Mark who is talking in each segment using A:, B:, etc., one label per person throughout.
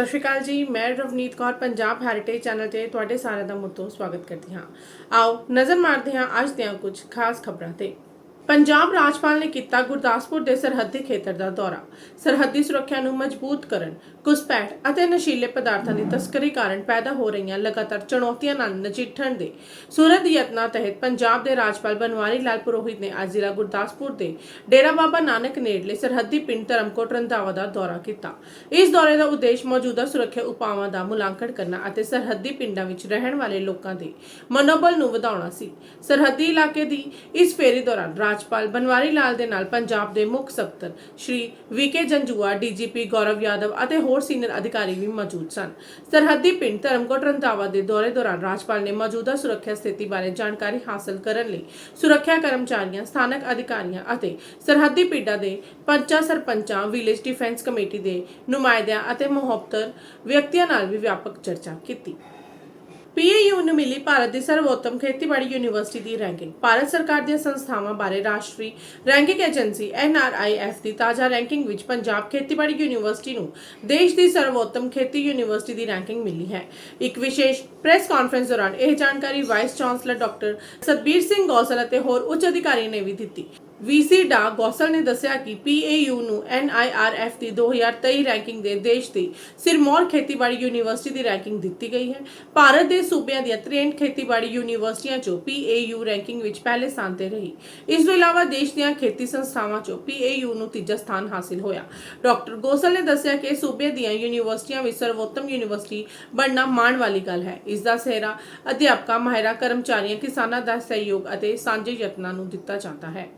A: ਸਤਿ ਸ਼੍ਰੀ ਅਕਾਲ ਜੀ। ਮੈਂ ਰਵਨੀਤ ਕੌਰ ਪੰਜਾਬ ਹੈਰੀਟੇਜ ਚੈਨਲ ਤੇ ਤੁਹਾਡੇ ਸਾਰਿਆਂ ਦਾ ਮੁੜ ਤੋਂ ਸਵਾਗਤ ਕਰਦੀ ਹਾਂ। ਆਓ ਨਜ਼ਰ ਮਾਰਦੇ ਹਾਂ ਅੱਜ ਦੀਆਂ ਕੁਝ ਖਾਸ ਖਬਰਾਂ ਤੇ। ਪੰਜਾਬ ਰਾਜਪਾਲ ਨੇ ਕੀਤਾ ਗੁਰਦਾਸਪੁਰ ਦੇ ਸਰਹੱਦੀ ਖੇਤਰ ਦਾ ਦੌਰਾ। ਸਰਹੱਦੀ ਸੁਰੱਖਿਆ ਨੂੰ ਮਜ਼ਬੂਤ ਕਰਨ, ਘੁਸਪੈਠ ਅਤੇ ਨਸ਼ੀਲੇ ਪਦਾਰਥਾਂ ਦੀ ਤਸਕਰੀ ਕਾਰਨ ਪੈਦਾ ਹੋ ਰਹੀਆਂ ਲਗਾਤਾਰ ਚੁਣੌਤੀਆਂ ਨਾਲ ਨਜਿੱਠਣ ਦੇ ਸੂਰਤ ਯਤਨਾਂ ਤਹਿਤ ਪੰਜਾਬ ਦੇ ਰਾਜਪਾਲ ਬਨਵਾਰੀ ਲਾਲ ਪੁਰੋਹਿਤ ਨੇ ਅੱਜ ਜ਼ਿਲ੍ਹਾ ਗੁਰਦਾਸਪੁਰ ਦੇ ਡੇਰਾ ਬਾਬਾ ਨਾਨਕ ਨੇੜਲੇ ਸਰਹੱਦੀ ਪਿੰਡ ਧਰਮਕੋਟ ਰੰਧਾਵਾ ਦਾ ਦੌਰਾ ਕੀਤਾ। ਇਸ ਦੌਰੇ ਦਾ ਉਦੇਸ਼ ਮੌਜੂਦਾ ਸੁਰੱਖਿਆ ਉਪਾਵਾਂ ਦਾ ਮੁਲਾਂਕਣ ਕਰਨਾ ਅਤੇ ਸਰਹੱਦੀ ਪਿੰਡਾਂ ਵਿੱਚ ਰਹਿਣ ਵਾਲੇ ਲੋਕਾਂ ਦੇ ਮਨੋਬਲ ਨੂੰ ਵਧਾਉਣਾ ਸੀ। ਸਰਹੱਦੀ ਇਲਾਕੇ ਦੀ ਇਸ ਫੇਰੀ ਦੌਰਾਨ ਰਾਜਪਾਲ ਬਨਵਾਰੀ ਲਾਲ ਦੇ ਨਾਲ ਪੰਜਾਬ ਦੇ ਮੁੱਖ ਸਕੱਤਰ ਸ਼੍ਰੀ ਵੀਕੇ ਜੰਜੂਆ, ਡੀਜੀਪੀ ਗੌਰਵ ਯਾਦਵ ਅਤੇ ਹੋਰ ਸੀਨੀਅਰ ਅਧਿਕਾਰੀ ਵੀ ਮੌਜੂਦ ਸਨ। ਸਰਹੱਦੀ ਪਿੰਡ ਧਰਮਕੋਟ ਰੰਧਾਵਾ ਦੇ ਦੌਰੇ ਦੌਰਾਨ ਰਾਜਪਾਲ ਨੇ ਮੌਜੂਦਾ ਸੁਰੱਖਿਆ ਸਥਿਤੀ ਬਾਰੇ ਜਾਣਕਾਰੀ ਹਾਸਲ ਕਰਨ ਲਈ ਸੁਰੱਖਿਆ ਕਰਮਚਾਰੀਆਂ, ਸਥਾਨਕ ਅਧਿਕਾਰੀਆਂ ਅਤੇ ਸਰਹੱਦੀ ਪਿੰਡਾਂ ਦੇ ਪੰਚਾਂ, ਸਰਪੰਚਾਂ, ਵਿਲੇਜ ਡਿਫੈਂਸ ਕਮੇਟੀ ਦੇ ਨੁਮਾਇੰਦਿਆਂ ਅਤੇ ਮੁਹੱਬਤਰ ਵਿਅਕਤੀਆਂ ਨਾਲ ਵੀ ਵਿਆਪਕ ਚਰਚਾ ਕੀਤੀ। PAU ਨੂੰ ਮਿਲੀ ਭਾਰਤ ਦੀ ਸਰਵੋਤਮ ਖੇਤੀਬਾੜੀ ਯੂਨੀਵਰਸਿਟੀ ਦੀ ਰੈਂਕਿੰਗ। ਭਾਰਤ ਸਰਕਾਰ ਦੀਆਂ ਸੰਸਥਾਵਾਂ ਬਾਰੇ ਰਾਸ਼ਟਰੀ ਰੈਂਕਿੰਗ ਏਜੰਸੀ NRIF ਦੀ ਤਾਜ਼ਾ ਰੈਂਕਿੰਗ ਵਿੱਚ ਪੰਜਾਬ ਖੇਤੀਬਾੜੀ ਯੂਨੀਵਰਸਿਟੀ ਨੂੰ ਦੇਸ਼ ਦੀ ਸਰਵੋਤਮ ਖੇਤੀ ਯੂਨੀਵਰਸਿਟੀ ਦੀ ਰੈਂਕਿੰਗ ਮਿਲੀ ਹੈ। ਇੱਕ ਵਿਸ਼ੇਸ਼ ਪ੍ਰੈਸ ਕਾਨਫਰੰਸ ਦੌਰਾਨ ਇਹ ਜਾਣਕਾਰੀ vice chancellor doctor Satbir Singh Gosal ਅਤੇ ਹੋਰ ਉੱਚ ਅਧਿਕਾਰੀਆਂ ਨੇ ਵੀ ਦਿੱਤੀ। VC ਡਾ ਗੋਸਲ ਨੇ ਦੱਸਿਆ ਕਿ PAU ਨੂੰ NIRF ਦੀ 2023 ਰੈਂਕਿੰਗ ਦੇ ਦੇਸ਼ ਦੀ ਸਿਰਮੌਰ ਖੇਤੀਬਾੜੀ ਯੂਨੀਵਰਸਿਟੀ ਦੀ ਰੈਂਕਿੰਗ ਦਿੱਤੀ ਗਈ ਹੈ। ਭਾਰਤ ਦੇ ਸੂਬਿਆਂ ਦੀਆਂ 63 ਖੇਤੀਬਾੜੀ ਯੂਨੀਵਰਸਿਟੀਆਂ ਚੋਂ PAU ਰੈਂਕਿੰਗ ਵਿੱਚ ਪਹਿਲੇ ਸਥਾਨ ਤੇ ਰਹੀ। ਇਸ ਤੋਂ ਇਲਾਵਾ ਦੇਸ਼ ਦੀਆਂ ਖੇਤੀ ਸੰਸਥਾਵਾਂ ਚੋਂ PAU ਨੂੰ ਤੀਜਾ ਸਥਾਨ ਹਾਸਿਲ ਹੋਇਆ। ਡਾਕਟਰ ਗੋਸਲ ਨੇ ਦੱਸਿਆ ਕਿ ਸੂਬੇ ਦੀਆਂ ਯੂਨੀਵਰਸਿਟੀਆਂ ਵਿੱਚ ਸਰਵੋਤਮ ਯੂਨੀਵਰਸਿਟੀ ਬਣਨਾ ਮਾਣ ਵਾਲੀ ਗੱਲ ਹੈ। ਇਸ ਦਾ ਸਿਹਰਾ ਅਧਿਆਪਕਾਂ, ਮਾਹਿਰਾਂ, ਕਰਮਚਾਰੀਆਂ, ਕਿਸਾਨਾਂ ਦਾ ਸਹਿਯੋਗ ਅਤੇ ਸਾਂਝੇ ਯਤਨਾਂ ਨੂੰ ਦਿੱਤਾ ਜਾਂਦਾ ਹੈ।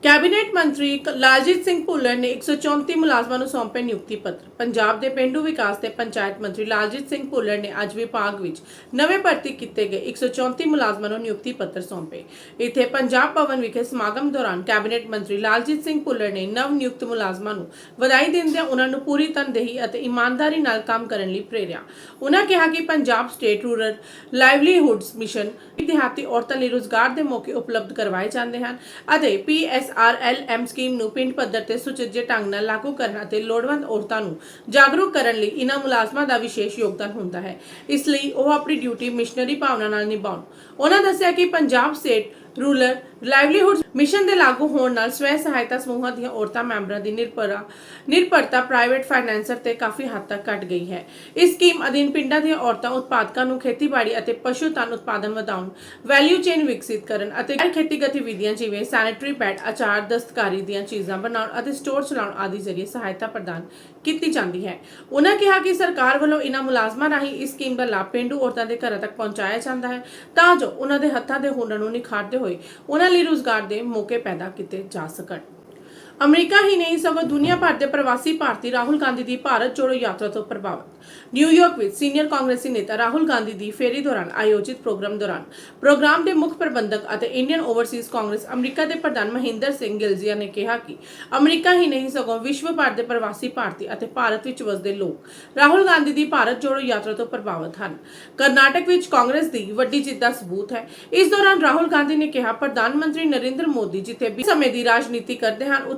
A: ਕੈਬਨਿਟ ਮੰਤਰੀ ਲਾਲਜੀਤ ਸਿੰਘ ਭੁੱਲਰ ਨੇ 134 ਮੁਲਾਜ਼ਮਾਂ ਨੂੰ ਸੌਂਪੇ ਨਿਯੁਕਤੀ ਪੱਤਰ। ਪੰਜਾਬ ਦੇ ਪੇਂਡੂ ਵਿਕਾਸ ਤੇ ਪੰਚਾਇਤ ਮੰਤਰੀ ਲਾਲਜੀਤ ਸਿੰਘ ਭੁੱਲਰ ਨੇ ਅੱਜ ਵਿਭਾਗ ਵਿੱਚ ਨਵੇਂ ਭਰਤੀ ਕੀਤੇ ਗਏ 134 ਮੁਲਾਜ਼ਮਾਂ ਨੂੰ ਨਿਯੁਕਤੀ ਪੱਤਰ ਸੌਂਪੇ। ਇੱਥੇ ਪੰਜਾਬ ਭਵਨ ਵਿਖੇ ਸਮਾਗਮ ਦੌਰਾਨ ਕੈਬਨਿਟ ਮੰਤਰੀ ਲਾਲਜੀਤ ਸਿੰਘ ਭੁੱਲਰ ਨੇ ਨਵ ਨਿਯੁਕਤ ਮੁਲਾਜ਼ਮਾਂ ਨੂੰ ਵਧਾਈ ਦਿੰਦਿਆਂ ਉਹਨਾਂ ਨੂੰ ਪੂਰੀ ਤਨਦੇਹੀ ਅਤੇ ਇਮਾਨਦਾਰੀ ਨਾਲ ਕੰਮ ਕਰਨ ਲਈ ਪ੍ਰੇਰਿਆ। ਉਹਨਾਂ ਕਿਹਾ ਕਿ ਪੰਜਾਬ ਸਟੇਟ ਰੂਰਲ ਲਾਈਵਲੀਹੁਡਸ ਮਿਸ਼ਨ ਦਿਹਾਤੀ ਔਰਤਾਂ ਲਈ ਰੁਜ਼ਗਾਰ ਦੇ ਮੌਕੇ ਉਪਲਬਧ ਕਰਵਾਏ ਜਾਂਦੇ ਹਨ ਅਤੇ PSRLM ਸਕੀਮ ਨੂੰ ਪਿੰਡ ਪੱਧਰ ਤੇ ਸੁਚੱਜੇ ਢੰਗ ਨਾਲ ਲਾਗੂ ਕਰਨਾ ਤੇ ਲੋੜਵੰਦ ਔਰਤਾਂ ਨੂੰ ਜਾਗਰੂਕ ਕਰਨ ਲਈ ਇਹਨਾਂ ਮੁਲਾਜ਼ਮਾਂ ਦਾ ਵਿਸ਼ੇਸ਼ ਯੋਗਦਾਨ ਹੁੰਦਾ ਹੈ। ਇਸ ਲਈ ਉਹ ਆਪਣੀ ਡਿਊਟੀ ਮਿਸ਼ਨਰੀ ਭਾਵਨਾ ਨਾਲ ਨਿਭਾਉਣ। ਉਹਨਾਂ ਦੱਸਿਆ ਕਿ ਪੰਜਾਬ ਸਟੇਟ ਰੂਰਲ ਲਾਈਵਲੀਹੁਡ ਮਿਸ਼ਨ ਦੇ ਲਾਗੂ ਹੋਣ ਨਾਲ ਸਵੈ ਸਹਾਇਤਾ ਸਮੂਹਾਂ ਦੀਆਂ ਔਰਤਾਂ ਮੈਂਬਰਾਂ ਦੀ ਨਿਰਭਰਤਾ ਪ੍ਰਾਈਵੇਟ ਫਾਈਨੈਂਸਰ ਤੇ ਕਾਫੀ ਹੱਦ ਤੱਕ ਘਟ ਗਈ ਹੈ। ਇਸ ਸਕੀਮ ਅਧੀਨ ਪਿੰਡਾਂ ਦੀਆਂ ਔਰਤਾਂ ਉਤਪਾਦਕਾਂ ਨੂੰ ਖੇਤੀਬਾੜੀ ਅਤੇ ਪਸ਼ੂ ਧਨ ਉਤਪਾਦਨ ਵਧਾਉਣ, ਵੈਲਿਊ ਚੇਨ ਵਿਕਸਿਤ ਕਰਨ ਅਤੇ ਗੈਰ ਖੇਤੀ ਗਤੀਵਿਧੀਆਂ ਜਿਵੇਂ ਸੈਨੇਟਰੀ ਪੈਡ, ਅਚਾਰ, ਦਸਤਕਾਰੀ ਦੀਆਂ ਚੀਜ਼ਾਂ ਬਣਾਉਣ ਅਤੇ ਸਟੋਰ ਚਲਾਉਣ ਆਦਿ ਜ਼ਰੀਏ ਸਹਾਇਤਾ ਪ੍ਰਦਾਨ ਕੀਤੀ ਜਾਂਦੀ ਹੈ। ਉਹਨਾਂ ਕਿਹਾ ਕਿ ਸਰਕਾਰ ਵੱਲੋਂ ਇਹਨਾਂ ਮੁਲਾਜ਼ਮਾਂ ਰਾਹੀਂ ਇਸ ਸਕੀਮ ਦਾ ਲਾਭ ਪੇਂਡੂ ਔਰਤਾਂ ਦੇ ਘਰਾਂ ਤੱਕ ਪਹੁੰਚਾਇਆ ਜਾਂਦਾ ਹੈ ਤਾਂ ਜੋ ਉਹਨਾਂ ਦੇ ਹੱਥਾਂ ਦੇ ਹੁਨਰ ਨੂੰ ਨਿਖਾਰਦੇ ਹੋਏ ਉਹਨਾਂ ਲਈ ਰੁਜ਼ਗਾਰ ਦੇ ਮੌਕੇ ਪੈਦਾ ਕੀਤੇ ਜਾ ਸਕਣ। ਅਮਰੀਕਾ ਹੀ ਨਹੀਂ ਸਗੋਂ ਦੁਨੀਆ ਭਰ ਦੇ ਪ੍ਰਵਾਸੀ ਭਾਰਤੀ ਰਾਹੁਲ ਗਾਂਧੀ ਦੀ ਭਾਰਤ ਜੋੜੋ ਯਾਤਰਾ ਤੋਂ ਪ੍ਰਭਾਵਿਤ। ਨਿਊਯਾਰਕ ਵਿੱਚ ਸੀਨੀਅਰ ਕਾਂਗਰਸੀ ਨੇਤਾ ਰਾਹੁਲ ਗਾਂਧੀ ਦੀ ਫੇਰੀ ਦੌਰਾਨ ਆਯੋਜਿਤ ਪ੍ਰੋਗਰਾਮ ਦੇ ਮੁੱਖ ਪ੍ਰਬੰਧਕ ਅਤੇ ਇੰਡੀਅਨ ਓਵਰਸੀਜ਼ ਕਾਂਗਰਸ ਅਮਰੀਕਾ ਦੇ ਪ੍ਰਧਾਨ ਮਹਿੰਦਰ ਸਿੰਘ ਗਿਲਜੀਆ ਨੇ ਕਿਹਾ ਕਿ ਅਮਰੀਕਾ ਹੀ ਨਹੀਂ ਸਗੋਂ ਵਿਸ਼ਵ ਭਰ ਦੇ ਪ੍ਰਵਾਸੀ ਭਾਰਤੀ ਅਤੇ ਭਾਰਤ ਵਿੱਚ ਵਸਦੇ ਲੋਕ ਰਾਹੁਲ ਗਾਂਧੀ ਦੀ ਭਾਰਤ ਜੋੜੋ ਯਾਤਰਾ ਤੋਂ ਪ੍ਰਭਾਵਿਤ ਹਨ। ਕਰਨਾਟਕ ਵਿੱਚ ਕਾਂਗਰਸ ਦੀ ਵੱਡੀ ਜਿੱਤ ਦਾ ਸਬੂਤ ਹੈ। ਇਸ ਦੌਰਾਨ ਰਾਹੁਲ ਗਾਂਧੀ ਨੇ ਕਿਹਾ, ਪ੍ਰਧਾਨ ਮੰਤਰੀ ਨਰਿੰਦਰ ਮੋਦੀ ਜਿੱਥੇ ਸਮੇਂ ਦੀ ਰਾਜਨੀਤੀ ਕਰਦੇ ਹਨ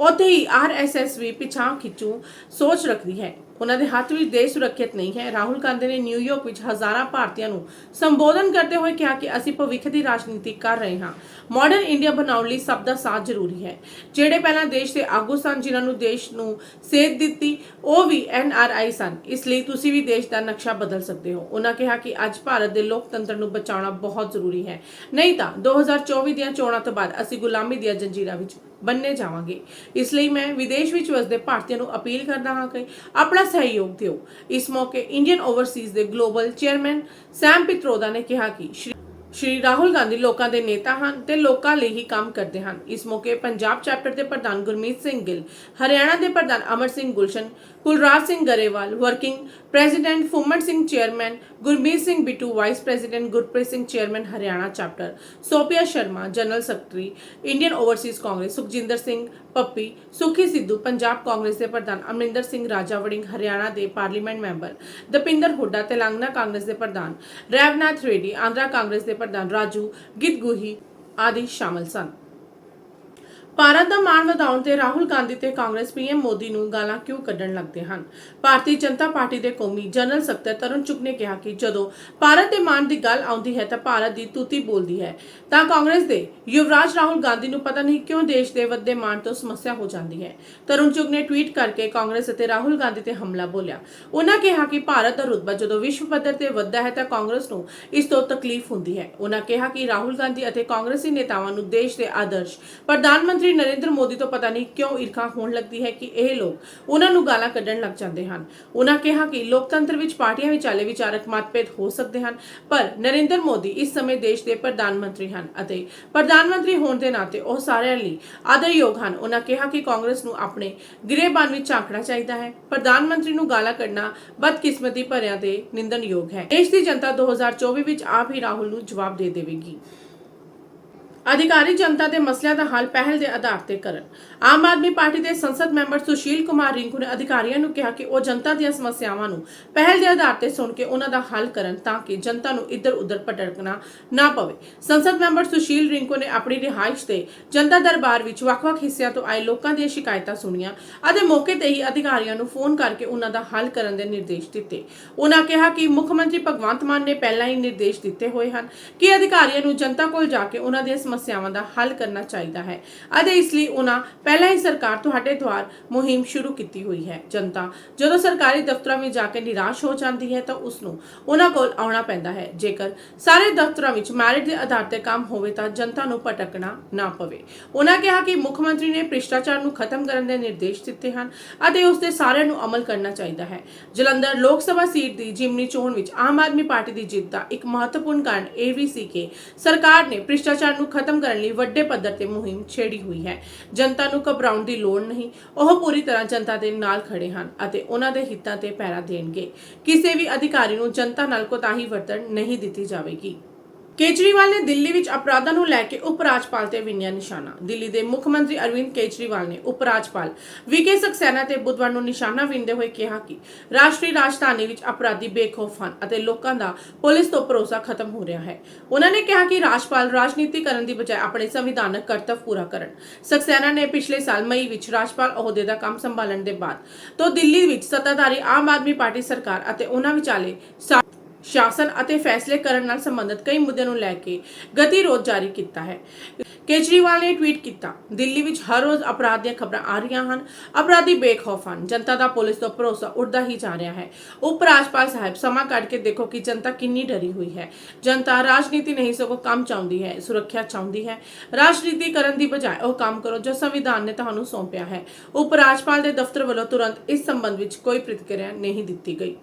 A: ਉੱਥੇ ਹੀ RSS ਵੀ ਪਿਛਾਂ ਖਿੱਚੂ ਸੋਚ ਰੱਖਦੀ ਹੈ। ਉਹਨਾਂ ਦੇ ਹੱਥ ਵਿੱਚ ਦੇਸ਼ ਸੁਰੱਖਿਅਤ ਨਹੀਂ ਹੈ। ਰਾਹੁਲ ਗਾਂਧੀ ਨੇ ਨਿਊਯਾਰਕ ਵਿੱਚ ਹਜ਼ਾਰਾਂ ਭਾਰਤੀਆਂ ਨੂੰ ਸੰਬੋਧਨ ਕਰਦੇ ਹੋਏ ਕਿਹਾ ਕਿ ਅਸੀਂ ਭਵਿੱਖ ਦੀ ਰਾਜਨੀਤੀ ਕਰ ਰਹੇ ਹਾਂ। ਮਾਡਰਨ ਇੰਡੀਆ ਬਣਾਉਣ ਲਈ ਸਭ ਦਾ ਸਾਥ ਜ਼ਰੂਰੀ ਹੈ। ਜਿਹੜੇ ਪਹਿਲਾਂ ਦੇਸ਼ ਦੇ ਆਗੂ ਸਨ, ਜਿਨ੍ਹਾਂ ਨੂੰ ਦੇਸ਼ ਨੂੰ ਸੇਧ ਦਿੱਤੀ, ਉਹ ਵੀ NRI ਸਨ। ਇਸ ਲਈ ਤੁਸੀਂ ਵੀ ਦੇਸ਼ ਦਾ ਨਕਸ਼ਾ ਬਦਲ ਸਕਦੇ ਹੋ। ਉਹਨਾਂ ਕਿਹਾ ਕਿ ਅੱਜ ਭਾਰਤ ਦੇ ਲੋਕਤੰਤਰ ਨੂੰ ਬਚਾਉਣਾ ਬਹੁਤ ਜ਼ਰੂਰੀ ਹੈ, ਨਹੀਂ ਤਾਂ 2024 ਦੀਆਂ ਚੋਣਾਂ ਤੋਂ ਬਾਅਦ ਅਸੀਂ ਗੁਲਾਮੀ ਦੀਆਂ ਜੰਜੀਰਾਂ ਵਿੱਚ ਬੰਨੇ ਜਾਵਾਂਗੇ। ਇਸ ਲਈ ਮੈਂ ਵਿਦੇਸ਼ ਵਿੱਚ ਵਸਦੇ ਭਾਰਤੀਆਂ ਨੂੰ ਅਪੀਲ ਕਰਦਾ ਹਾਂ ਕਿ ਆਪਣਾ ਸਹਿਯੋਗ ਦਿਓ। ਇਸ ਮੌਕੇ ਇੰਡੀਅਨ ਓਵਰਸੀਜ਼ ਦੇ ਗਲੋਬਲ ਚੇਅਰਮੈਨ ਸੈਮ ਪਿਤਰੋਦਾ ਨੇ ਕਿਹਾ ਕਿ ਸ਼੍ਰੀ ਰਾਹੁਲ ਗਾਂਧੀ ਲੋਕਾਂ ਦੇ ਨੇਤਾ ਹਨ ਤੇ ਲੋਕਾਂ ਲਈ ਹੀ ਕੰਮ ਕਰਦੇ ਹਨ। ਇਸ ਮੌਕੇ ਪੰਜਾਬ ਚੈਪਟਰ ਦੇ ਪ੍ਰਧਾਨ ਗੁਰਮੀਤ ਸਿੰਘ ਗਿੱਲ, ਹਰਿਆਣਾ ਦੇ ਪ੍ਰਧਾਨ Amar Singh Gulshan, Kulraj Singh Grewal, working president Phumman Singh chairman, Gurmeet Singh Bittu vice president, Gurpreet Singh chairman Haryana chapter, Sophia Sharma general secretary Indian overseas Congress, Sukhjinder Singh Pappi, Sukhi Sidhu Punjab Congress ਦੇ ਪ੍ਰਧਾਨ, ਅਮਰਿੰਦਰ ਸਿੰਘ ਰਾਜਾ ਵੜਿੰਗ ਹਰਿਆਣਾ ਦੇ ਪਾਰਲੀਮੈਂਟ ਮੈਂਬਰ, ਦਪਿੰਦਰ ਹੁੱਡਾ ਤੇਲੰਗਾਨਾ ਕਾਂਗਰਸ ਦੇ ਪ੍ਰਧਾਨ, ਰੈਵਨਾਥ ਰੈਡੀ ਆਂਧਰਾ ਕਾਂਗਰਸ ਦੇ ਪ੍ਰਧਾਨ, ਰਾਜੂ ਗਿਦਗੁਹੀ ਆਦਿ ਸ਼ਾਮਲ ਸਨ। ਭਾਰਤ ਦਾ ਮਾਣ ਵਧਾਉਣ ਤੇ ਰਾਹੁਲ ਗਾਂਧੀ ਤੇ ਕਾਂਗਰਸ ਪੀਐਮ ਮੋਦੀ ਨੂੰ ਗਾਲਾਂ ਕਿਉਂ ਕੱਢਣ ਲੱਗਦੇ ਹਨ। ਭਾਰਤੀ ਜਨਤਾ ਪਾਰਟੀ ਦੇ ਕੌਮੀ ਜਨਰਲ ਸਕੱਤਰ ਤਰੁਣ ਚੁੱਗ ਨੇ ਕਿਹਾ ਕਿ ਜਦੋਂ ਭਾਰਤ ਦੇ ਮਾਣ ਦੀ ਗੱਲ ਆਉਂਦੀ ਹੈ ਤਾਂ ਭਾਰਤ ਦੀ ਤੂਤੀ ਬੋਲਦੀ ਹੈ ਤਾਂ ਕਾਂਗਰਸ ਦੇ ਯੁਵਰਾਜ ਰਾਹੁਲ ਗਾਂਧੀ ਨੂੰ ਪਤਾ ਨਹੀਂ ਕਿਉਂ ਦੇਸ਼ ਦੇ ਵੱਧਦੇ ਮਾਣ ਤੋਂ ਸਮੱਸਿਆ ਹੋ ਜਾਂਦੀ ਹੈ। ਤਰੁਣ ਚੁੱਗ ਨੇ ਟਵੀਟ ਕਰਕੇ ਕਾਂਗਰਸ ਅਤੇ ਰਾਹੁਲ ਗਾਂਧੀ ਤੇ ਹਮਲਾ ਬੋਲਿਆ। ਉਹਨਾਂ ਕਿਹਾ ਕਿ ਭਾਰਤ ਦਾ ਰੁਤਬਾ ਜਦੋਂ ਵਿਸ਼ਵ ਪੱਧਰ ਤੇ ਵੱਧਦਾ ਹੈ ਤਾਂ ਕਾਂਗਰਸ ਨੂੰ ਇਸ ਤੋਂ ਤਕਲੀਫ ਹੁੰਦੀ ਹੈ। ਉਹਨਾਂ ਕਿਹਾ ਕਿ ਰਾਹੁਲ ਗਾਂਧੀ ਅਤੇ ਕਾਂਗਰਸੀ ਨੇਤਾਵਾਂ ਨੂੰ ਦੇਸ਼ ਦੇ ਆਦਰਸ਼ ਪ੍ਰਧਾਨ ਮੰਤਰੀ ਨਰਿੰਦਰ ਮੋਦੀ ਤੋਂ ਪਤਾ ਨਹੀਂ ਕਿਉਂ ਈਰਖਾ ਹੋਣ ਲੱਗਦੀ ਹੈ ਕਿ ਇਹ ਲੋਕ ਉਹਨਾਂ ਨੂੰ ਗਾਲਾਂ ਕੱਢਣ ਲੱਗ ਜਾਂਦੇ ਹਨ। ਉਹਨਾਂ ਕਿਹਾ ਕਿ ਲੋਕਤੰਤਰ ਵਿੱਚ ਪਾਰਟੀਆਂ ਵਿਚਾਲੇ ਵਿਚਾਰਕ ਮਤਭੇਦ ਹੋ ਸਕਦੇ ਹਨ, ਪਰ ਨਰਿੰਦਰ ਮੋਦੀ ਇਸ ਸਮੇਂ ਦੇਸ਼ ਦੇ ਪ੍ਰਧਾਨ ਮੰਤਰੀ ਹਨ ਅਤੇ ਪ੍ਰਧਾਨ ਮੰਤਰੀ ਹੋਣ ਦੇ ਨਾਤੇ ਉਹ ਸਾਰਿਆਂ ਲਈ ਆਦਰਯੋਗ ਹਨ। ਉਹਨਾਂ ਕਿਹਾ ਕਿ ਕਾਂਗਰਸ ਨੂੰ ਆਪਣੇ ਗਿਰੇਬਾਨ ਵਿੱਚ ਝਾਕਣਾ ਚਾਹੀਦਾ ਹੈ। ਪ੍ਰਧਾਨ ਮੰਤਰੀ ਨੂੰ ਗਾਲਾਂ ਕੱਢਣਾ ਬਦਕਿਸਮਤੀ ਭਰਿਆ ਤੇ ਨਿੰਦਣਯੋਗ ਹੈ। ਦੇਸ਼ ਦੀ ਜਨਤਾ 2024 ਵਿੱਚ ਆਪ ਹੀ ਰਾਹੁਲ ਨੂੰ ਜਵਾਬ ਦੇ ਦੇਵੇਗੀ। ਅਧਿਕਾਰੀ ਜਨਤਾ ਦੇ ਮਸਲਿਆਂ ਦਾ ਹੱਲ ਪਹਿਲ ਦੇ ਆਧਾਰ ਤੇ ਕਰਨ। ਆਮ ਆਦਮੀ ਪਾਰਟੀ ਦੇ ਸੰਸਦ ਮੈਂਬਰ ਸੁਸ਼ੀਲ ਕੁਮਾਰ ਰਿੰਕੂ ਨੇ ਅਧਿਕਾਰੀਆਂ ਨੂੰ ਕਿਹਾ ਕਿ ਉਹ ਜਨਤਾ ਦੀਆਂ ਸਮੱਸਿਆਵਾਂ ਨੂੰ ਪਹਿਲ ਦੇ ਆਧਾਰ ਤੇ ਸੁਣ ਕੇ ਉਹਨਾਂ ਦਾ ਹੱਲ ਕਰਨ ਤਾਂ ਕਿ ਜਨਤਾ ਨੂੰ ਇੱਧਰ-ਉੱਧਰ ਭਟਕਣਾ ਨਾ ਪਵੇ। ਸੰਸਦ ਮੈਂਬਰ ਸੁਸ਼ੀਲ ਰਿੰਕੂ ਨੇ ਆਪਣੀ ਰਿਹਾਇਸ਼ ਤੇ ਜਨਤਾ ਦਰਬਾਰ ਵਿੱਚ ਵੱਖ-ਵੱਖ ਹਿੱਸਿਆਂ ਤੋਂ ਆਏ ਲੋਕਾਂ ਦੀਆਂ ਸ਼ਿਕਾਇਤਾਂ ਸੁਣੀਆਂ ਅਤੇ ਮੌਕੇ ਤੇ ਹੀ ਅਧਿਕਾਰੀਆਂ ਨੂੰ ਫੋਨ ਕਰਕੇ ਉਹਨਾਂ ਦਾ ਹੱਲ ਕਰਨ ਦੇ ਨਿਰਦੇਸ਼ ਦਿੱਤੇ। ਉਹਨਾਂ ਕਿਹਾ ਕਿ ਮੁੱਖ ਮੰਤਰੀ ਭਗਵੰਤ ਮਾਨ ਨੇ ਪਹਿਲਾਂ ਹੀ ਨਿਰਦੇਸ਼ ਦਿੱਤੇ ਹੋਏ ਹਨ ਕਿ ਅਧਿਕਾਰੀਆਂ ਨੂੰ ਜਨਤਾ ਕੋਲ ਜਾ ਕੇ ਉਹਨਾਂ ਦੀਆਂ ਸਮੱਸਿਆਵਾਂ ਦਾ ਹੱਲ ਕਰਨਾ ਚਾਹੀਦਾ ਹੈ ਅਤੇ ਇਸ ਲਈ ਉਹਨਾਂ ਪਹਿਲਾਂ ਹੀ ਸਰਕਾਰ ਤੁਹਾਡੇ ਦੁਆਰ ਮੁਹਿੰਮ ਸ਼ੁਰੂ ਕੀਤੀ ਹੋਈ ਹੈ। ਜਨਤਾ ਜਦੋਂ ਸਰਕਾਰੀ ਦਫ਼ਤਰਾਂ ਵਿੱਚ ਜਾ ਕੇ ਨਿਰਾਸ਼ ਹੋ ਜਾਂਦੀ ਹੈ ਤਾਂ ਉਸ ਨੂੰ ਉਹਨਾਂ ਕੋਲ ਆਉਣਾ ਪੈਂਦਾ ਹੈ। ਜੇਕਰ ਸਾਰੇ ਦਫ਼ਤਰਾਂ ਵਿੱਚ ਮੈਰਿਟ ਦੇ ਆਧਾਰ ਤੇ ਕੰਮ ਹੋਵੇ ਤਾਂ ਜਨਤਾ ਨੂੰ ਭਟਕਣਾ ਨਾ ਪਵੇ। ਉਹਨਾਂ ਕਿਹਾ ਕਿ ਮੁੱਖ ਮੰਤਰੀ ਨੇ ਭ੍ਰਿਸ਼ਟਾਚਾਰ ਨੂੰ ਖਤਮ ਕਰਨ ਦੇ ਨਿਰਦੇਸ਼ ਦਿੱਤੇ ਹਨ ਅਤੇ ਉਸ ਤੇ ਸਾਰਿਆਂ ਨੂੰ ਅਮਲ ਕਰਨਾ ਚਾਹੀਦਾ ਹੈ। ਜਲੰਧਰ ਲੋਕ ਸਭਾ ਸੀਟ ਦੀ ਜਿਮਨੀ ਚੋਣ ਵਿੱਚ ਆਮ ਆਦਮੀ ਪਾਰਟੀ ਦੀ ਜਿੱਤ ਦਾ ਇੱਕ ਮਹੱਤਵਪੂਰਨ ਕਾਰਨ ਇਹ ਵੀ ਸੀ ਕਿ ਸਰਕਾਰ ਨੇ ਭ੍ਰਿਸ਼ਟਾਚਾਰ ਨੂੰ ਖਤਮ ਕਰਨ ਲਈ ਵੱਡੇ ਪੱਧਰ ਤੇ ਮੁਹਿੰਮ ਛੇੜੀ ਹੋਈ ਹੈ। ਜਨਤਾ ਨੂੰ ਘਬਰਾਉਣ ਦੀ ਲੋੜ ਨਹੀਂ, ਉਹ ਪੂਰੀ ਤਰ੍ਹਾਂ ਜਨਤਾ ਦੇ ਨਾਲ ਖੜੇ ਹਨ ਅਤੇ ਉਹਨਾਂ ਦੇ ਹਿੱਤਾਂ ਤੇ ਪਹਿਰਾ ਦੇਣਗੇ। ਕਿਸੇ ਵੀ ਅਧਿਕਾਰੀ ਨੂੰ ਜਨਤਾ ਨਾਲ ਕੋਤਾਹੀ ਵਰਤਣ ਨਹੀਂ ਦਿੱਤੀ ਜਾਵੇਗੀ। ਕੇਜਰੀਵਾਲ ਨੇ ਦਿੱਲੀ ਵਿੱਚ ਅਪਰਾਧਾਂ ਨੂੰ ਲੈ ਕੇ ਉਪ ਰਾਜਪਾਲ ਤੇ ਵਿੰਨਿਆ ਨਿਸ਼ਾਨਾ। ਦਿੱਲੀ ਦੇ ਮੁੱਖ ਮੰਤਰੀ ਅਰਵਿੰਦ ਕੇਜਰੀਵਾਲ ਨੇ ਉਪ ਰਾਜਪਾਲ ਵੀਕੇ ਸਕਸੈਨਾ ਤੇ ਬੁੱਧਵਾਰ ਨੂੰ ਨਿਸ਼ਾਨਾ ਵਿੰਨਦੇ ਹੋਏ ਕਿਹਾ ਕਿ ਰਾਸ਼ਟਰੀ ਰਾਜਧਾਨੀ ਵਿੱਚ ਅਪਰਾਧੀ ਬੇਖੌਫ ਹਨ ਅਤੇ ਲੋਕਾਂ ਦਾ ਪੁਲਿਸ ਤੋਂ ਭਰੋਸਾ ਖਤਮ ਹੋ ਰਿਹਾ ਹੈ। ਉਹਨਾਂ ਨੇ ਕਿਹਾ ਕਿ ਰਾਜਪਾਲ ਰਾਜਨੀਤੀ ਕਰਨ ਦੀ ਬਜਾਏ ਆਪਣੇ ਸੰਵਿਧਾਨਕ ਕਰਤੱਵ ਪੂਰਾ ਕਰਨ। ਸਕਸੈਨਾ ਨੇ ਪਿਛਲੇ ਸਾਲ ਮਈ ਵਿੱਚ ਰਾਜਪਾਲ ਅਹੁਦੇ ਦਾ ਕੰਮ ਸੰਭਾਲਣ ਦੇ ਬਾਅਦ ਤੋਂ ਦਿੱਲੀ ਵਿੱਚ ਸੱਤਾਧਾਰੀ ਆਮ ਆਦਮੀ ਪਾਰਟੀ ਸਰਕਾਰ ਅਤੇ ਉਹਨਾਂ ਵਿਚਾਲੇ ਸ਼ਾਸਨ ਅਤੇ ਫੈਸਲੇ ਕਰਨ ਨਾਲ ਸੰਬੰਧਿਤ ਕਈ ਮੁੱਦਿਆਂ ਨੂੰ ਲੈ ਕੇ ਗਤੀਰੋਧ ਜਾਰੀ ਕੀਤਾ ਹੈ। ਕੇਜਰੀਵਾਲ ਨੇ ਟਵੀਟ ਕੀਤਾ, ਦਿੱਲੀ ਵਿੱਚ ਹਰ ਰੋਜ਼ ਅਪਰਾਧ ਦੀਆਂ ਖਬਰਾਂ ਆ ਰਹੀਆਂ ਹਨ। ਅਪਰਾਧੀ ਬੇਖੌਫ ਹਨ। ਜਨਤਾ ਦਾ ਪੁਲਿਸ ਤੋਂ ਭਰੋਸਾ ਉੱਠਦਾ ਹੀ ਜਾ ਰਿਹਾ ਹੈ। ਉਪ ਰਾਜਪਾਲ ਸਾਹਿਬ, ਸਮਾਂ ਕੱਢ ਕੇ ਦੇਖੋ ਕਿ ਜਨਤਾ ਕਿੰਨੀ ਡਰੀ ਹੋਈ ਹੈ। ਜਨਤਾ ਰਾਜਨੀਤੀ ਨਹੀਂ ਸਗੋਂ ਕੰਮ ਚਾਹੁੰਦੀ ਹੈ, ਸੁਰੱਖਿਆ ਚਾਹੁੰਦੀ ਹੈ। ਰਾਜਨੀਤੀ ਕਰਨ ਦੀ ਬਜਾਏ ਉਹ ਕੰਮ ਕਰੋ ਜੋ ਸੰਵਿਧਾਨ ਨੇ ਤੁਹਾਨੂੰ ਸੌਂਪਿਆ ਹੈ। ਉਪ ਰਾਜਪਾਲ ਦੇ ਦਫ਼ਤਰ ਵੱਲੋਂ ਤੁਰੰਤ ਇਸ ਸੰਬੰਧ ਵਿੱਚ ਕੋਈ ਪ੍ਰਤੀਕਿਰਿਆ ਨਹੀਂ ਦਿੱਤੀ ਗਈ।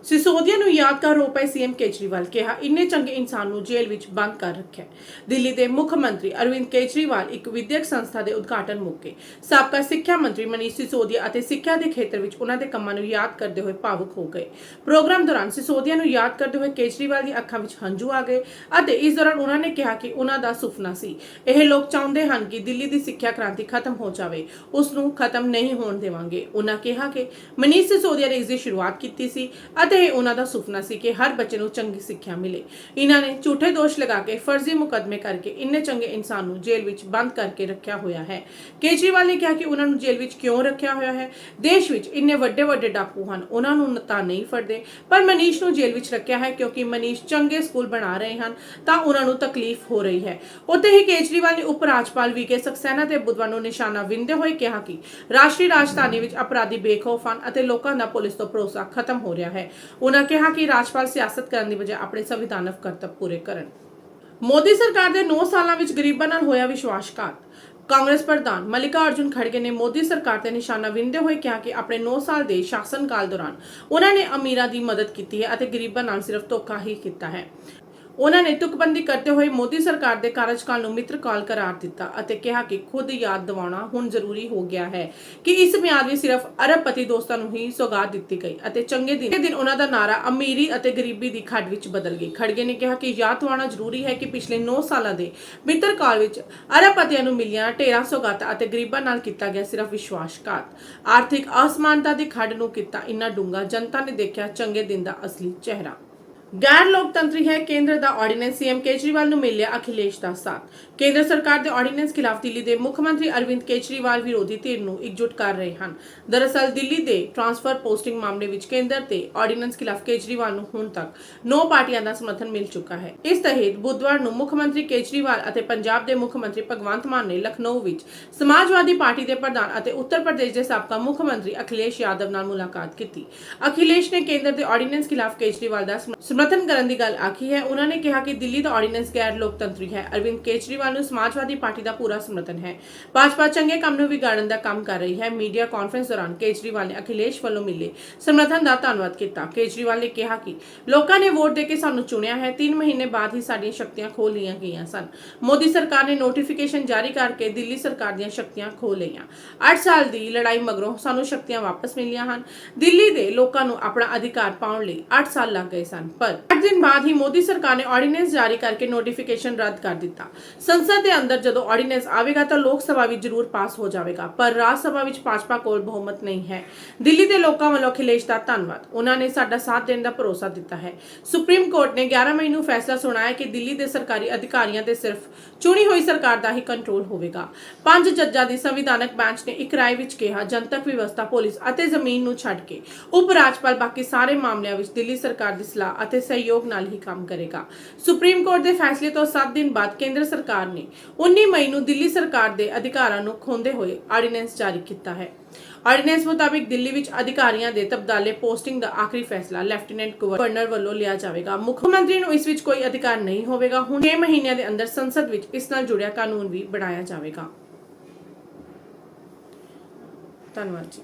A: ਸਿਸੋਦੀਆ ਨੂੰ ਯਾਦ ਕਰ ਰੋ ਪਏ ਸੀਐਮ ਕੇਜਰੀਵਾਲ, ਕਿਹਾ ਇੰਨੇ ਚੰਗੇ ਇਨਸਾਨ ਨੂੰ ਜੇਲ੍ਹ ਵਿੱਚ ਬੰਦ ਕਰ ਰੱਖਿਆ। ਦਿੱਲੀ ਦੇ ਮੁੱਖ ਮੰਤਰੀ ਅਰਵਿੰਦ ਕੇਜਰੀਵਾਲ ਇੱਕ ਵਿਦਿਅਕ ਸੰਸਥਾ ਦੇ ਉਦਘਾਟਨ ਮੌਕੇ ਸਾਬਕਾ ਸਿੱਖਿਆ ਮੰਤਰੀ ਮਨੀਸ਼ ਸਿਸੋਦੀਆ ਅਤੇ ਸਿੱਖਿਆ ਦੇ ਖੇਤਰ ਵਿੱਚ ਉਹਨਾਂ ਦੇ ਕੰਮਾਂ ਨੂੰ ਯਾਦ ਕਰਦੇ ਹੋਏ ਭਾਵੁਕ ਹੋ ਗਏ। ਪ੍ਰੋਗਰਾਮ ਦੌਰਾਨ ਸਿਸੋਦੀਆ ਨੂੰ ਯਾਦ ਕਰਦੇ ਹੋਏ ਕੇਜਰੀਵਾਲ ਦੀ ਅੱਖਾਂ ਵਿੱਚ ਹੰਝੂ ਆ ਗਏ ਅਤੇ ਇਸ ਦੌਰਾਨ ਉਹਨਾਂ ਨੇ ਕਿਹਾ ਕਿ ਉਹਨਾਂ ਦਾ ਸੁਪਨਾ ਸੀ। ਇਹ ਲੋਕ ਚਾਹੁੰਦੇ ਹਨ ਕਿ ਦਿੱਲੀ ਦੀ ਸਿੱਖਿਆ ਕ੍ਰਾਂਤੀ ਖਤਮ ਹੋ ਜਾਵੇ, ਉਸ ਨੂੰ ਖਤਮ ਨਹੀਂ ਹੋਣ ਦੇਵਾਂਗੇ। ਉਹਨਾਂ ਕਿਹਾ ਕਿ ਮਨੀਸ਼ ਸਿਸੋਦੀਆ ਨੇ ਇਸ ਦੀ ਸ਼ੁਰੂਆਤ ਕੀਤੀ ਸੀ ਅਤੇ ਇਹ ਉਹਨਾਂ ਦਾ ਸੁਪਨਾ ਸੀ ਕਿ ਹਰ ਬੱਚੇ ਨੂੰ ਚੰਗੀ ਸਿੱਖਿਆ ਮਿਲੇ। ਇਹਨਾਂ ਨੇ ਝੂਠੇ ਦੋਸ਼ ਲਗਾ ਕੇ ਫਰਜ਼ੀ ਮੁਕੱਦਮੇ ਕਰਕੇ ਇੰਨੇ ਚੰਗੇ ਇਨਸਾਨ ਨੂੰ ਜੇਲ੍ਹ ਵਿੱਚ ਬੰਦ ਕਰਕੇ ਰੱਖਿਆ ਹੋਇਆ ਹੈ। ਕੇਜਰੀਵਾਲ ਨੇ ਕਿਹਾ ਕਿ ਉਹਨਾਂ ਨੂੰ ਜੇਲ੍ਹ ਵਿੱਚ ਕਿਉਂ ਰੱਖਿਆ ਹੋਇਆ ਹੈ। ਦੇਸ਼ ਵਿੱਚ ਇੰਨੇ ਵੱਡੇ ਡਾਕੂ ਹਨ, ਉਹਨਾਂ ਨੂੰ ਤਾਂ ਨਹੀਂ ਫੜਦੇ, ਪਰ ਮਨੀਸ਼ ਨੂੰ ਜੇਲ੍ਹ ਵਿੱਚ ਰੱਖਿਆ ਹੈ ਕਿਉਂਕਿ ਮਨੀਸ਼ ਚੰਗੇ ਸਕੂਲ ਬਣਾ ਰਹੇ ਹਨ ਤਾਂ ਉਹਨਾਂ ਨੂੰ ਤਕਲੀਫ ਹੋ ਰਹੀ ਹੈ। ਉੱਥੇ ਹੀ ਕੇਜਰੀਵਾਲ ਨੇ ਉਪ ਰਾਜਪਾਲ ਵੀਕੇ ਸਕਸੈਨਾ ਤੇ ਬੁੱਧਵਾਰ ਨੂੰ ਨਿਸ਼ਾਨਾ ਵਿੰਨਦੇ ਹੋਏ ਕਿਹਾ ਕਿ ਰਾਸ਼ਟਰੀ ਰਾਜਧਾਨੀ ਵਿੱਚ ਅਪਰਾਧੀ ਬੇਖੌਫ ਹਨ ਅਤੇ ਲੋਕਾਂ ਦਾ ਪੁਲਿਸ ਤੋਂ ਭਰੋਸਾ ਖਤਮ ਹੋ ਰਿਹਾ ਹੈ। ਉਹਨਾਂ ਕਿਹਾ ਕਿ ਰਾਜਪਾਲ ਸਿਆਸਤ ਕਰਨ ਦੀ ਬਜਾਏ ਆਪਣੇ ਸੰਵਿਧਾਨਕ ਕਰਤੱਵ ਪੂਰੇ ਕਰਨ। ਮੋਦੀ ਸਰਕਾਰ ਦੇ 9 ਸਾਲਾਂ ਵਿੱਚ ਗਰੀਬਾਂ ਨਾਲ ਹੋਇਆ ਵਿਸ਼ਵਾਸਘਾਤ। ਕਾਂਗਰਸ ਪ੍ਰਧਾਨ ਮਲਿਕਾਰਜੁਨ ਖੜਗੇ ਨੇ ਮੋਦੀ ਸਰਕਾਰ ਤੇ ਨਿਸ਼ਾਨਾ ਵਿੰਨਦੇ ਹੋਏ ਕਿਹਾ ਕਿ ਆਪਣੇ 9 ਸਾਲ ਦੇ ਸ਼ਾਸਨਕਾਲ ਦੌਰਾਨ ਉਹਨਾਂ ਨੇ ਅਮੀਰਾਂ ਦੀ ਮਦਦ ਕੀਤੀ ਹੈ ਅਤੇ ਗਰੀਬਾਂ ਨਾਲ ਸਿਰਫ ਧੋਖਾ ਹੀ ਕੀਤਾ ਹੈ। ਉਹਨਾਂ ਨੇ ਤੁਕਬੰਦੀ ਕਰਦੇ ਹੋਏ ਮੋਦੀ ਸਰਕਾਰ ਦੇ ਕਾਰਜਕਾਲ ਨੂੰ ਮਿੱਤਰ ਕਾਲ ਕਰਾਰ ਦਿੱਤਾ ਅਤੇ ਕਿਹਾ ਕਿ ਖੁਦ ਯਾਦ ਦਿਵਾਉਣਾ ਹੁਣ ਜ਼ਰੂਰੀ ਹੋ ਗਿਆ ਹੈ ਕਿ ਇਸ ਮਿਆਦ ਵਿੱਚ ਸਿਰਫ ਅਰਬਪਤੀ ਦੋਸਤਾਂ ਨੂੰ ਹੀ ਸੌਗਾਤ ਦਿੱਤੀ ਗਈ ਅਤੇ ਚੰਗੇ ਦਿਨ ਉਹਨਾਂ ਦਾ ਨਾਰਾ ਅਮੀਰੀ ਅਤੇ ਗਰੀਬੀ ਦੀ ਖੱਡ ਵਿੱਚ ਬਦਲ ਗਈ। ਖੜਗੇ ਨੇ ਕਿਹਾ ਕਿ ਯਾਦ ਦਿਵਾਉਣਾ ਜ਼ਰੂਰੀ ਹੈ ਕਿ ਪਿਛਲੇ 9 ਸਾਲਾਂ ਦੇ ਮਿੱਤਰ ਕਾਲ ਵਿੱਚ ਅਰਬਪਤੀਆਂ ਨੂੰ ਮਿਲੀਆਂ ਢੇਰਾਂ ਸੌਗਾਤਾਂ ਅਤੇ ਗਰੀਬਾਂ ਨਾਲ ਕੀਤਾ ਗਿਆ ਸਿਰਫ ਵਿਸ਼ਵਾਸਘਾਤ। ਆਰਥਿਕ ਅਸਮਾਨਤਾ ਦੀ ਖੱਡ ਨੂੰ ਕੀਤਾ ਇੰਨਾ ਡੂੰਘਾ, ਜਨਤਾ ਨੇ ਦੇਖਿਆ ਚੰਗੇ ਦਿਨ ਦਾ ਅਸਲੀ ਚਿਹਰਾ। ਗੈਰ ਲੋਕਤੰਤਰੀ ਹੈ ਕੇਂਦਰ ਦਾ ਆਰਡੀਨੈਂਸ, ਸੀਐਮ ਕੇਜਰੀਵਾਲ ਨੂੰ ਮਿਲਿਆ ਅਖਿਲੇਸ਼ ਦਾ ਸਾਥ। ਕੇਂਦਰ ਸਰਕਾਰ ਦੇ ਆਰਡੀਨੈਂਸ ਖਿਲਾਫ ਦਿੱਲੀ ਦੇ ਮੁੱਖ ਮੰਤਰੀ ਅਰਵਿੰਦ ਕੇਜਰੀਵਾਲ ਵਿਰੋਧੀ ਧਿਰ ਨੂੰ ਇਕਜੁੱਟ ਕਰ ਰਹੇ ਹਨ। ਦਰਅਸਲ ਦਿੱਲੀ ਦੇ ਟ੍ਰਾਂਸਫਰ ਪੋਸਟਿੰਗ ਮਾਮਲੇ ਵਿੱਚ ਕੇਂਦਰ ਤੇ ਆਰਡੀਨੈਂਸ ਖਿਲਾਫ ਕੇਜਰੀਵਾਲ ਨੂੰ ਹੁਣ ਤੱਕ 9 ਪਾਰਟੀਆਂ ਦਾ ਸਮਰਥਨ ਮਿਲ ਚੁੱਕਾ ਹੈ। ਇਸ ਤਹਿਤ ਬੁੱਧਵਾਰ ਨੂੰ ਮੁੱਖ ਮੰਤਰੀ ਕੇਜਰੀਵਾਲ ਅਤੇ ਪੰਜਾਬ ਦੇ ਮੁੱਖ ਮੰਤਰੀ ਭਗਵੰਤ ਮਾਨ ਨੇ ਲਖਨਊ ਵਿੱਚ ਸਮਾਜਵਾਦੀ ਪਾਰਟੀ ਦੇ ਪ੍ਰਧਾਨ ਅਤੇ ਉੱਤਰ ਪ੍ਰਦੇਸ਼ ਦੇ ਸਾਬਕਾ ਮੁੱਖ ਮੰਤਰੀ ਅਖਿਲੇਸ਼ ਯਾਦਵ ਨਾਲ ਮੁਲਾਕਾਤ ਕੀਤੀ। ਅਖਿਲੇਸ਼ ਨੇ ਕੇਂਦਰ ਦੇ ਆਰਡੀਨੈਂਸ ਖਿਲਾਫ ਕੇਜਰੀਵਾਲ ਦਾ ਸਮਰਥਨ ਕਰਨ ਦੀ ਗੱਲ ਆਖੀ ਹੈ। ਉਹਨਾਂ ਨੇ ਕਿਹਾ ਕਿ ਦਿੱਲੀ ਦਾ ਆਰਡੀਨੈਂਸ ਗੈਰ ਲੋਕਤੰਤਰੀ ਹੈ। ਅਰਵਿੰਦ ਕੇਜਰੀਵਾਲ ਨੂੰ ਸਮਾਜਵਾਦੀ ਪਾਰਟੀ ਦਾ ਪੂਰਾ ਸਮਰਥਨ ਹੈ। ਭਾਜਪਾ ਚੰਗੇ ਕੰਮ ਨੂੰ ਵਿਗਾੜਨ ਦਾ ਕੰਮ ਕਰ ਰਹੀ ਹੈ। ਮੀਡੀਆ ਕਾਨਫਰੰਸ ਦੌਰਾਨ ਕੇਜਰੀਵਾਲ ਨੇ ਅਖਿਲੇਸ਼ ਵੱਲੋਂ ਮਿਲੇ ਸਮਰਥਨ ਦਾ ਧੰਨਵਾਦ ਕੀਤਾ। ਕੇਜਰੀਵਾਲ ਨੇ ਕਿਹਾ ਕਿ ਲੋਕਾਂ ਨੇ ਵੋਟ ਦੇ ਕੇ ਸਾਨੂੰ ਚੁਣਿਆ ਹੈ। 3 ਮਹੀਨੇ ਬਾਅਦ ਹੀ ਸਾਡੀਆਂ ਸ਼ਕਤੀਆਂ ਖੋਹ ਲਈਆਂ ਗਈਆਂ ਸਨ। ਮੋਦੀ ਸਰਕਾਰ ਨੇ ਨੋਟੀਫਿਕੇਸ਼ਨ ਜਾਰੀ ਕਰਕੇ ਦਿੱਲੀ ਸਰਕਾਰ ਦੀਆਂ ਸ਼ਕਤੀਆਂ ਖੋਹ ਲਈਆਂ। 8 ਸਾਲ ਦੀ ਲੜਾਈ ਮਗਰੋਂ ਸਾਨੂੰ ਸ਼ਕਤੀਆਂ ਵਾਪਸ ਮਿਲੀਆਂ ਹਨ। ਦਿੱਲੀ ਦੇ ਲੋਕਾਂ ਨੂੰ ਆਪਣਾ ਅਧਿਕਾਰ ਪਾਉਣ ਲਈ 8 ਸਾਲ ਲੱਗ ਗਏ ਸਨ, ਪਰ 8 ਦਿਨ ਬਾਅਦ ਹੀ ਮੋਦੀ ਸਰਕਾਰ ਨੇ ਆਰਡੀਨੈਂਸ ਜਾਰੀ ਕਰਕੇ ਨੋਟੀਫਿਕੇਸ਼ਨ ਰੱਦ ਕਰ ਦਿੱਤਾ। ਸੰਸਦ ਦੇ ਅੰਦਰ ਜਦੋਂ ਆਰਡੀਨੈਂਸ ਆਵੇਗਾ ਤਾਂ ਲੋਕ ਸਭਾ ਵਿੱਚ ਜ਼ਰੂਰ ਪਾਸ ਹੋ ਜਾਵੇਗਾ, ਪਰ ਰਾਜ ਸਭਾ ਵਿੱਚ ਭਾਜਪਾ ਕੋਲ ਬਹੁਮਤ ਨਹੀਂ ਹੈ। ਦਿੱਲੀ ਦੇ ਲੋਕਾਂ ਵੱਲੋਂ ਅਖਿਲੇਸ਼ ਦਾ ਧੰਨਵਾਦ। ਉਹਨਾਂ ਨੇ ਸਾਡਾ ਸਾਥ ਦੇਣ ਦਾ ਭਰੋਸਾ ਦਿੱਤਾ ਹੈ। ਸੁਪਰੀਮ ਕੋਰਟ ਨੇ 11 ਮਈ ਨੂੰ ਫੈਸਲਾ ਸੁਣਾਇਆ ਕਿ ਦਿੱਲੀ ਦੇ ਸਰਕਾਰੀ ਅਧਿਕਾਰੀਆਂ ਤੇ ਸਿਰਫ ਚੁਣੀ ਹੋਈ ਸਰਕਾਰ ਦਾ ਹੀ ਕੰਟਰੋਲ ਹੋਵੇਗਾ। 5 ਜੱਜਾਂ ਦੀ ਸੰਵਿਧਾਨਕ ਬੈਂਚ ਨੇ ਇੱਕ ਰਾਏ ਵਿੱਚ ਕਿਹਾ, ਜਨਤਕ ਵਿਵਸਥਾ, ਪੁਲਿਸ ਅਤੇ ਜ਼ਮੀਨ ਨੂੰ ਛੱਡ ਕੇ ਉਪ ਰਾਜਪਾਲ ਬਾਕੀ ਸਾਰੇ ਮਾਮਲਿਆਂ ਵਿੱਚ ਦਿੱਲੀ ਸਰਕਾਰ ਦੀ ਸਲਾਹ ਅਤੇ ਸਹਿਯੋਗ ਨਾਲ ਹੀ ਕੰਮ ਕਰੇਗਾ। ਸੁਪਰੀਮ ਕੋਰਟ ਦੇ ਫੈਸਲੇ ਤੋਂ 7 ਦਿਨ ਬਾਅਦ ਕੇਂਦਰ ਸਰਕਾਰ ਨੇ 19 ਮਈ ਨੂੰ ਦਿੱਲੀ ਸਰਕਾਰ ਦੇ ਅਧਿਕਾਰਾਂ ਨੂੰ ਖੋਂਦੇ ਹੋਏ ਆਰਡੀਨੈਂਸ ਜਾਰੀ ਕੀਤਾ ਹੈ। ਆਰਡੀਨੈਂਸ ਮੁਤਾਬਿਕ ਦਿੱਲੀ ਵਿੱਚ ਅਧਿਕਾਰੀਆਂ ਦੇ ਤਬਦਾਲੇ ਪੋਸਟਿੰਗ ਦਾ ਆਖਰੀ ਫੈਸਲਾ ਲੈਫਟੀਨੈਂਟ ਗਵਰਨਰ ਵੱਲੋਂ ਲਿਆ ਜਾਵੇਗਾ। ਮੁੱਖ ਮੰਤਰੀ ਨੂੰ ਇਸ ਵਿੱਚ ਕੋਈ ਅਧਿਕਾਰ ਨਹੀਂ ਹੋਵੇਗਾ। ਹੁਣ 6 ਮਹੀਨਿਆਂ ਦੇ ਅੰਦਰ ਸੰਸਦ ਵਿੱਚ ਇਸ ਨਾਲ ਜੁੜਿਆ ਕਾਨੂੰਨ ਵੀ ਬਣਾਇਆ ਜਾਵੇਗਾ। ਧੰਨਵਾਦ ਜੀ।